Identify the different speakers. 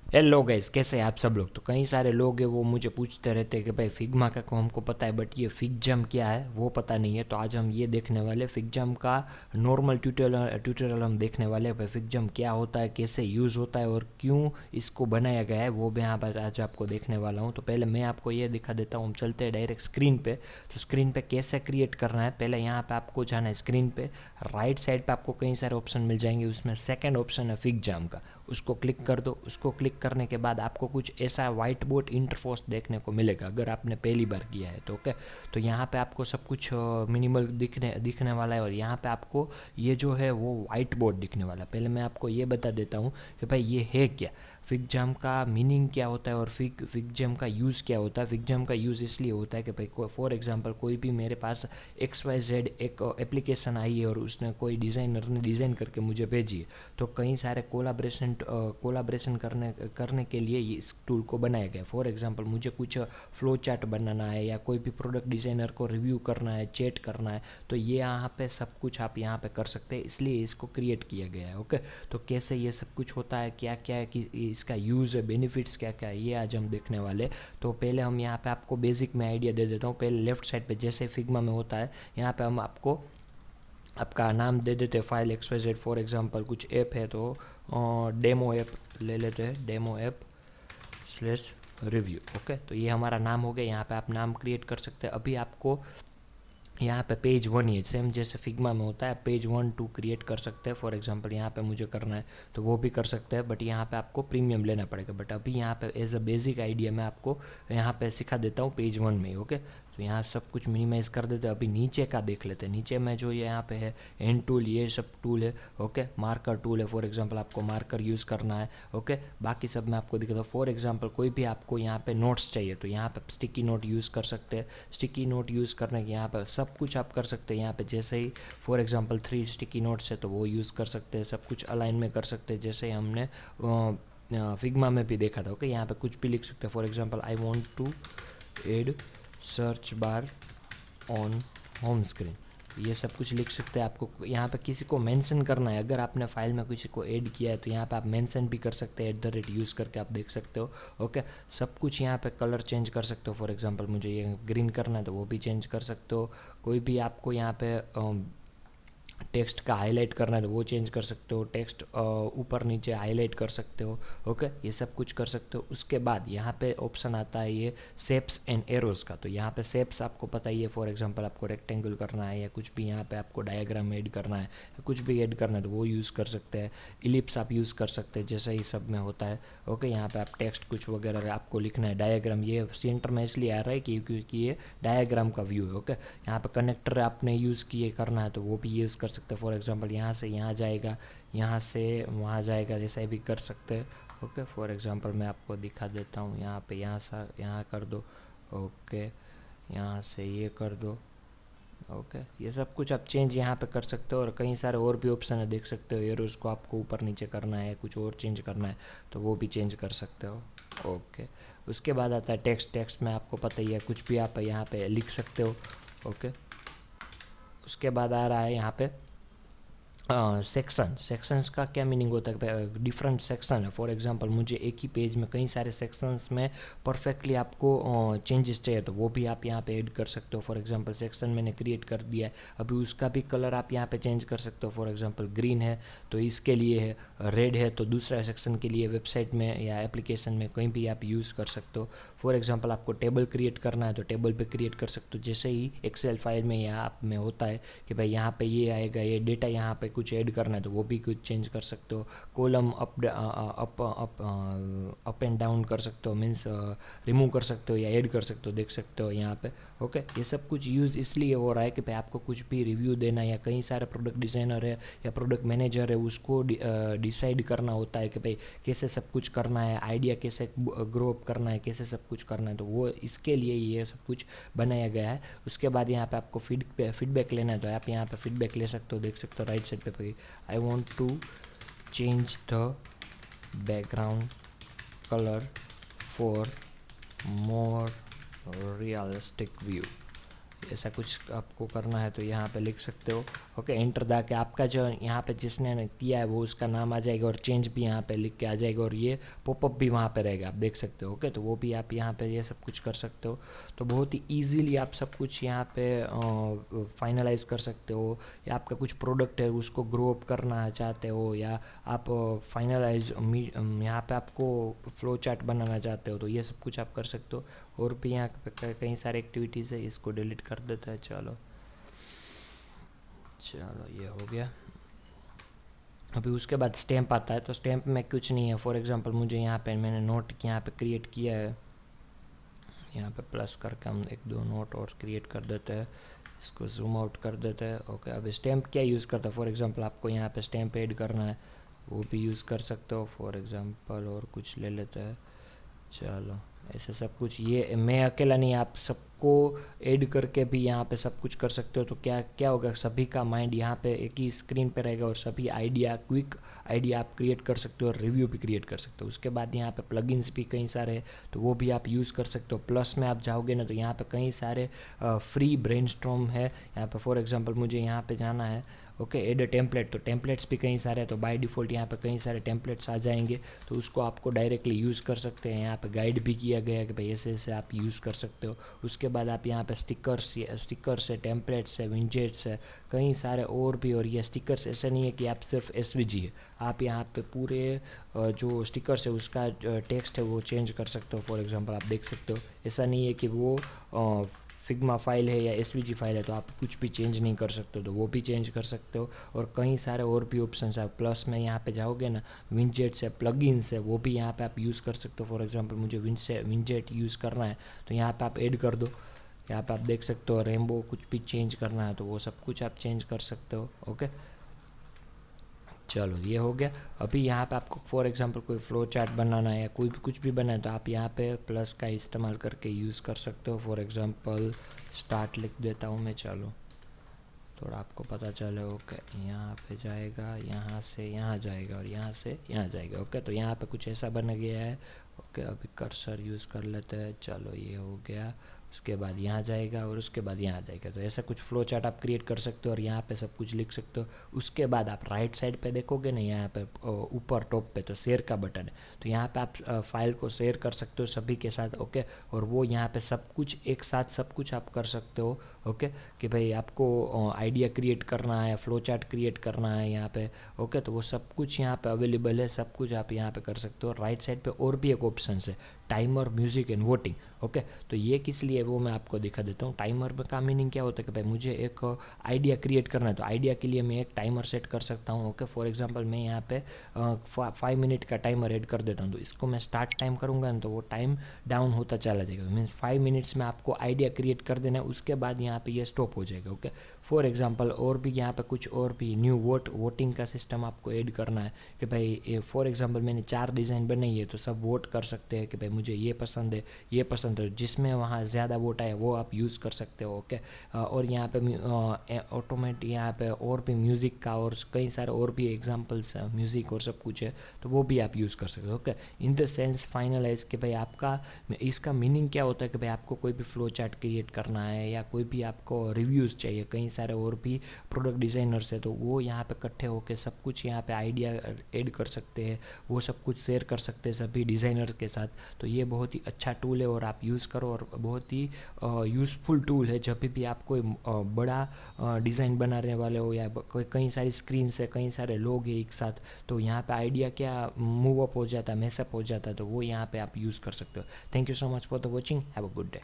Speaker 1: Hello guys, कैसे हैं आप सब लोग। तो कई सारे लोग हैं वो मुझे पूछते रहते हैं कि भाई फिग्मा का को हमको पता है बट ये फिगजम क्या है वो पता नहीं है। तो आज हम ये देखने वाले फिगजम का नॉर्मल ट्यूटोरियल हम देखने वाले हैं। भाई फिगजम क्या होता है, कैसे यूज़ होता है और क्यों इसको बनाया गया है वो मैं यहाँ पर आज आपको देखने वाला हूँ। तो पहले मैं आपको ये दिखा देता हूँ। हम चलते हैं डायरेक्ट स्क्रीन पे। तो स्क्रीन पे कैसे क्रिएट करना है, पहले यहाँ पे आपको जाना है स्क्रीन पे। राइट साइड पे आपको कई सारे ऑप्शन मिल जाएंगे, उसमें सेकंड ऑप्शन है फिगजम का, उसको क्लिक कर दो। उसको क्लिक करने के बाद आपको कुछ ऐसा वाइट बोर्ड इंटरफेस देखने को मिलेगा अगर आपने पहली बार किया है तो। ओके, तो यहाँ पे आपको सब कुछ मिनिमल दिखने दिखने वाला है और यहाँ पे आपको ये जो है वो वाइट बोर्ड दिखने वाला है। पहले मैं आपको ये बता देता हूँ कि भाई ये है क्या, फिग जैम का मीनिंग क्या होता है और फिग जैम का यूज़ क्या होता है। फिग जैम का यूज़ इसलिए होता है कि भाई फॉर एग्जांपल कोई भी मेरे पास XYZ एक एप्लीकेशन आई है और उसने कोई डिज़ाइनर ने डिज़ाइन करके मुझे भेजी है। तो कई सारे कोलाब्रेशन करने करने के लिए ये इस टूल को बनाया गया है। फॉर एग्जांपल मुझे कुछ फ्लो चार्ट बनाना है या कोई भी प्रोडक्ट डिज़ाइनर को रिव्यू करना है, चैट करना है, तो ये यहाँ पे सब कुछ आप यहाँ पे कर सकते हैं, इसलिए इसको क्रिएट किया गया है। ओके, तो कैसे ये सब कुछ होता है, क्या क्या है कि इसका यूज़ है, बेनिफिट्स क्या क्या है, ये आज हम देखने वाले। तो पहले हम यहाँ पे आपको बेसिक में आइडिया दे देता हूँ। पहले लेफ्ट साइड पे जैसे फिग्मा में होता है, यहाँ पे हम आपको आपका नाम दे देते हैं फाइल XYZ। फॉर एग्जांपल कुछ ऐप है तो डेमो ऐप ले लेते हैं, demo app slash review. Okay, तो ये हमारा नाम हो गया। यहाँ पे आप नाम क्रिएट कर सकते हैं। अभी आपको यहाँ पे पेज वन ही सेम जैसे फिग्मा में होता है, पेज 1 2 क्रिएट कर सकते हैं। फॉर एग्जांपल यहाँ पे मुझे करना है तो वो भी कर सकते हैं, बट यहाँ पे आपको प्रीमियम लेना पड़ेगा। बट अभी यहाँ पे एज अ बेसिक आइडिया मैं आपको यहाँ पे सिखा देता हूँ पेज 1 में। ओके, तो यहाँ सब कुछ मिनिमाइज़ कर देते हैं। अभी नीचे का देख लेते हैं। नीचे में जो ये यहाँ पे है एंड टूल, ये सब टूल है। ओके, मार्कर टूल है, फॉर एग्जांपल आपको मार्कर यूज़ करना है। ओके, बाकी सब मैं आपको दिखाता हूँ। फॉर एग्जांपल कोई भी आपको यहाँ पे नोट्स चाहिए तो यहाँ पे स्टिकी नोट यूज़ कर सकते हैं। स्टिकी नोट यूज़ करने के यहाँ पर सब कुछ आप कर सकते हैं। यहाँ पे जैसे ही फॉर एग्जांपल 3 स्टिकी नोट्स है तो वो यूज़ कर सकते हैं। सब कुछ अलाइन में कर सकते हैं जैसे हमने फिग्मा में भी देखा था। ओके, यहाँ पे कुछ भी लिख सकते हैं। For example I want to add search bar on home screen, ये सब कुछ लिख सकते हैं। आपको यहाँ पे किसी को मेंशन करना है, अगर आपने फाइल में किसी को ऐड किया है तो यहाँ पे आप मेंशन भी कर सकते हैं, @ यूज़ करके आप देख सकते हो। ओके, सब कुछ यहाँ पे कलर चेंज कर सकते हो। फॉर एग्जांपल मुझे ये ग्रीन करना है तो वो भी चेंज कर सकते हो। कोई भी आपको यहाँ पे टेक्स्ट का हाईलाइट करना है तो वो चेंज कर सकते हो। टेक्स्ट ऊपर नीचे हाईलाइट कर सकते हो। ओके, ये सब कुछ कर सकते हो। उसके बाद यहाँ पे ऑप्शन आता है ये शेप्स एंड एरोज़ का। तो यहाँ पे शेप्स आपको पता ही है, फॉर एग्जांपल आपको रेक्टेंगल करना है या कुछ भी यहाँ पे आपको डायग्राम ऐड करना है, कुछ भी ऐड करना है तो वो यूज़ कर सकते हैं। इलिप्स आप यूज़ कर सकते हैं जैसे ही सब में होता है। ओके, यहाँ पे आप टेक्स्ट कुछ वगैरह आपको लिखना है। डायग्राम ये सेंटर में इसलिए आ रहा है क्योंकि ये डायग्राम का व्यू है। ओके, यहाँ पे कनेक्टर आपने यूज़ किए करना है तो वो भी यूज़ कर सकते हैं। फॉर एग्जांपल यहाँ से यहाँ जाएगा, यहाँ से वहाँ जाएगा, ऐसा भी कर सकते हैं। ओके, फॉर एग्जांपल मैं आपको दिखा देता हूँ। यहाँ पे यहाँ से यहाँ कर दो। ओके, यहाँ से ये कर दो। ओके, ये सब कुछ आप चेंज यहाँ पे कर सकते हो और कई सारे और भी ऑप्शन है, देख सकते हो। एरोज को आपको ऊपर नीचे करना है, कुछ और चेंज करना है तो वो भी चेंज कर सकते हो। ओके, उसके बाद आता है टेक्स्ट। टेक्स्ट में आपको पता ही है, कुछ भी आप यहाँ पे लिख सकते हो। ओके, उसके बाद आ रहा है यहाँ पे सेक्शन। सेक्शंस का क्या मीनिंग होता है, डिफरेंट सेक्शन है। फॉर एग्जांपल मुझे एक ही पेज में कई सारे सेक्शंस में परफेक्टली आपको चेंजेस चाहिए तो वो भी आप यहाँ पे ऐड कर सकते हो। फॉर एग्जांपल सेक्शन मैंने क्रिएट कर दिया है, अभी उसका भी कलर आप यहाँ पे चेंज कर सकते हो। फॉर एग्जांपल ग्रीन है तो इसके लिए है, रेड है तो दूसरा सेक्शन के लिए, वेबसाइट में या एप्लीकेशन में कहीं भी आप यूज़ कर सकते हो। फॉर एग्जांपल आपको टेबल क्रिएट करना है तो टेबल पे क्रिएट कर सकते हो। जैसे ही एक्सेल फाइल में या आप में होता है कि भाई यहाँ पे ये आएगा, ये डेटा यहाँ पे कुछ ऐड करना है तो वो भी कुछ चेंज कर सकते हो। कॉलम अप एंड डाउन कर सकते हो, मीन्स रिमूव कर सकते हो या ऐड कर सकते हो, देख सकते हो यहाँ पे। ओके, ये सब कुछ यूज़ इसलिए हो रहा है कि भाई आपको कुछ भी रिव्यू देना है या कई सारे प्रोडक्ट डिज़ाइनर है या प्रोडक्ट मैनेजर है उसको डिसाइड करना होता है कि भाई कैसे सब कुछ करना है, आइडिया कैसे ग्रो अप करना है, कैसे सब कुछ करना है, तो वो इसके लिए ये सब कुछ बनाया गया है। उसके बाद यहाँ पे आपको फीडबैक लेना है तो आप यहाँ पे फीडबैक ले सकते हो, देख सकते हो राइट साइड पे। I want to change the background colour for more realistic view, ऐसा कुछ आपको करना है तो यहाँ पे लिख सकते हो। ओके, एंटर दा के आपका जो यहाँ पे जिसने किया है वो उसका नाम आ जाएगा और चेंज भी यहाँ पे लिख के आ जाएगा और ये पॉपअप भी वहाँ पे रहेगा, आप देख सकते हो। ओके, तो वो भी आप यहाँ पे ये सब कुछ कर सकते हो। तो बहुत ही ईजीली आप सब कुछ यहाँ पे फाइनलाइज कर सकते हो, या आपका कुछ प्रोडक्ट है उसको ग्रो अप करना चाहते हो, या आप फाइनलाइज यहाँ पे आपको फ्लो चार्ट बनाना चाहते हो, तो ये सब कुछ आप कर सकते हो। और भी यहाँ पे कई सारे एक्टिविटीज़ है, इसको डिलीट कर देते हैं। चलो ये हो गया। अभी उसके बाद स्टैम्प आता है, तो स्टैम्प में कुछ नहीं है। फॉर एग्जांपल मुझे यहाँ पे मैंने नोट यहाँ पे क्रिएट किया है, यहाँ पे प्लस करके हम 1-2 नोट और क्रिएट कर देते हैं, इसको जूम आउट कर देते हैं। ओके, अब स्टैम्प क्या यूज़ करता है, फॉर एग्जांपल आपको यहाँ पे स्टैम्प ऐड करना है, वो भी यूज़ कर सकते हो। फॉर एग्जांपल और कुछ ले लेते हैं। चलो ऐसे सब कुछ, ये मैं अकेला नहीं, आप सबको ऐड करके भी यहाँ पे सब कुछ कर सकते हो। तो क्या क्या होगा, सभी का माइंड यहाँ पे एक ही स्क्रीन पे रहेगा और सभी आइडिया, क्विक आइडिया आप क्रिएट कर सकते हो और रिव्यू भी क्रिएट कर सकते हो। उसके बाद यहाँ पे प्लगइन्स भी कई सारे हैं, तो वो भी आप यूज़ कर सकते हो। प्लस में आप जाओगे ना तो यहाँ पे कई सारे फ्री ब्रेनस्टॉर्म है। यहाँ पे फॉर एग्जांपल मुझे यहाँ पे जाना है, ओके, एड टेम्पलेट, तो टेम्पलेट्स भी कई सारे हैं, तो बाय डिफ़ॉल्ट यहाँ पे कई सारे टेम्पलेट्स आ जाएंगे, तो उसको आपको डायरेक्टली यूज़ कर सकते हैं। यहाँ पे गाइड भी किया गया है कि भाई ऐसे ऐसे आप यूज़ कर सकते हो। उसके बाद आप यहाँ पे स्टिकर्स है, टेम्पलेट्स है, विंजेट्स है, कई सारे और भी। और ये स्टिकर्स ऐसा नहीं है कि आप सिर्फ एसवीजी है, आप यहाँ पे पूरे जो स्टिकर्स है उसका टेक्स्ट है वो चेंज कर सकते हो। फॉर एग्जांपल आप देख सकते हो, ऐसा नहीं है कि वो फिग्मा फाइल है या एसवीजी फाइल है तो आप कुछ भी चेंज नहीं कर सकते हो, तो वो भी चेंज कर सकते हो। और कई सारे और भी ऑप्शन है। प्लस में यहाँ पे जाओगे ना, विंजेट्स है, प्लगइन्स है, वो भी यहाँ पे आप यूज़ कर सकते हो। फॉर एग्जांपल मुझे विंजेट यूज़ करना है तो यहाँ पे आप ऐड कर दो। यहाँ पे आप देख सकते हो रेनबो कुछ भी चेंज करना है तो वो सब कुछ आप चेंज कर सकते हो। ओके, चलो ये हो गया। अभी यहाँ पे आपको फॉर एग्जांपल कोई फ्लो चार्ट बनाना है या कोई भी कुछ भी बनाना है तो आप यहाँ पे प्लस का इस्तेमाल करके यूज़ कर सकते हो। फॉर एग्जांपल स्टार्ट लिख देता हूँ मैं, चलो थोड़ा आपको पता चले। ओके, यहाँ पे जाएगा, यहाँ से यहाँ जाएगा और यहाँ से यहाँ जाएगा। ओके, तो यहाँ पे कुछ ऐसा बन गया है। ओके, अभी कर्सर यूज़ कर लेते हैं। चलो ये हो गया। उसके बाद यहाँ जाएगा और उसके बाद यहाँ जाएगा। तो ऐसा कुछ फ्लो चार्ट आप क्रिएट कर सकते हो और यहाँ पे सब कुछ लिख सकते हो। उसके बाद आप राइट साइड पे देखोगे ना, यहाँ पे ऊपर टॉप पे तो शेयर का बटन है, तो यहाँ पे आप फाइल को शेयर कर सकते हो सभी के साथ। ओके, और वो यहाँ पे सब कुछ एक साथ सब कुछ आप कर सकते हो। ओके, कि भाई आपको आइडिया क्रिएट करना है, फ्लो चार्ट क्रिएट करना है यहाँ पे। ओके, तो वो सब कुछ यहाँ पे अवेलेबल है, सब कुछ आप यहाँ पे कर सकते हो। राइट साइड पे और भी एक ऑप्शन है, timer, music and voting. Okay, तो ये किस लिए वो मैं आपको दिखा देता हूँ। टाइमर का मीनिंग क्या होता है कि भाई मुझे एक आइडिया क्रिएट करना है, तो आइडिया के लिए मैं एक टाइमर सेट कर सकता हूँ। ओके, फॉर एग्जांपल मैं यहाँ पे 5 मिनट का टाइमर ऐड कर देता हूँ, तो इसको मैं स्टार्ट टाइम करूँगा ना तो वो टाइम डाउन होता चला जाएगा। मीन्स 5 मिनट्स में आपको आइडिया क्रिएट कर देना है, उसके बाद यहाँ पे ये स्टॉप हो जाएगा। ओके, फॉर एग्जांपल और भी यहाँ पे कुछ और भी न्यू वोटिंग का सिस्टम आपको ऐड करना है कि भाई फॉर एग्जांपल मैंने 4 डिज़ाइन बनाई है तो सब वोट कर सकते हैं कि भाई मुझे ये पसंद है, ये पसंद है, जिसमें वहाँ ज़्यादा वोट आए वो आप यूज़ कर सकते हो। ओके, और यहाँ पे ऑटोमेट यहाँ पे और भी म्यूज़िक का और कई सारे और भी एग्जांपल्स म्यूज़िक और सब कुछ है, तो वो भी आप यूज़ कर सकते हो। Okay, in the sense finalise कि भाई आपका इसका मीनिंग क्या होता है कि भाई आपको कोई भी फ्लो चार्ट क्रिएट करना है या कोई भी आपको रिव्यूज़ चाहिए, कई सारे और भी प्रोडक्ट डिज़ाइनर्स है तो वो यहाँ पे इकट्ठे होकर सब कुछ यहाँ पे आइडिया ऐड कर सकते हैं, वो सब कुछ शेयर कर सकते हैं सभी डिज़ाइनर के साथ। तो ये बहुत ही अच्छा टूल है और आप यूज़ करो, और बहुत ही यूज़फुल टूल है जब भी आप कोई बड़ा डिज़ाइन बनाने वाले हो या कई सारी स्क्रीन से कई सारे लोग हैं एक साथ, तो यहाँ पे आइडिया क्या मूव अप हो जाता है, मैसअप हो जाता है, तो वो यहाँ पे आप यूज़ कर सकते हो। Thank you so much for the watching, have a good day.